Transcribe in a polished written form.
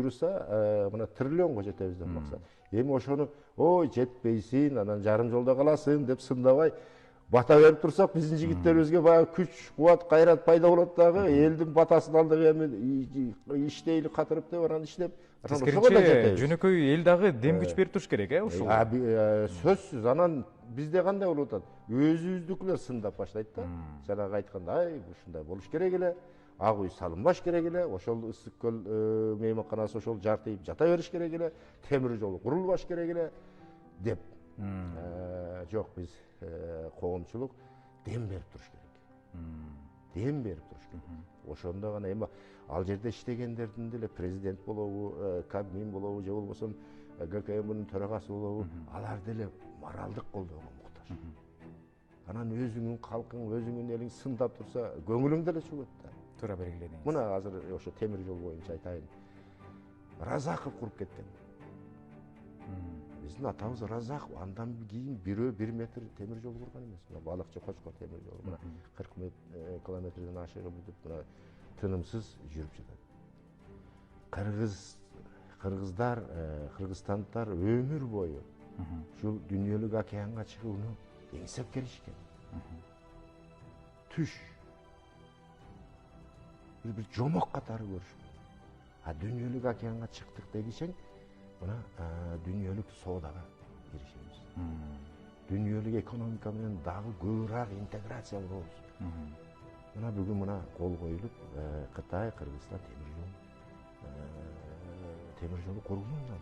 буюрса мына триллионго жетебиз деп максат. Эми ошону ой жетпейсиң, анан жарым жолдо каласың деп сындабай бата берип турсак, биздин жигиттерибизге баягы күч, кубат, кайрат пайда болот дагы, элдин батасын алдык эми иштейли катырып деп анан иштеп, ошого да жетебиз. Жөнөкөй эл дагы дем күч берип туруш керек, ушул. Сөзсүз. Анан бизде кандай болуп атат? Өзүбүздүкүлөр сындап баштайт да. Жанагы айткандай, ай ушундай болуш керек эле, ак үй салынбаш керек эле, ошол ысык көл мейманканасы ошол жартыйып жата бериш керек эле, темир жол курулбаш керек эле деп. Жок, биз коомчулук дем берип туруш керек. Дем берип туруш керек. Ошондо гана эми ал жерде иштегендердин деле президент болобу, Кабмин болобу, же болбосо ГКМнын төрагасы болобу, алар деле моралдык колдоого муктаж. Анан өзүңүн калкың, өзүңүн элиң сындап турса, көңүлүң деле чугат да. Туура белгиледиңиз. Мына азыр ошо темир жол боюнча айтайын. Разаков куруп кеткен. Биздин атабыз Разаков, андан кийин бирөө 1 метр темир жол курган эмес. Мына Балыкчы Кочкор темир жолу, мына 40 километрден ашыгы бүтүп, мына тынымсыз жүрүп жатат. Кыргыздар, кыргызстандықтар өмүр бою ушул дүйнөлүк океанга чыгууну эңсеп келишкен. Түш. Бир жомок катары көрүшкөн. Дүйнөлүк океанга чыктык дегишең, мына дүйнөлүк соодага киришебиз. Дүйнөлүк экономика менен дагы көбүрөөк интеграция болобуз. Мына бүгүн мына кол коюлуп, Кытай, Кыргызстан темир жолу курулууда.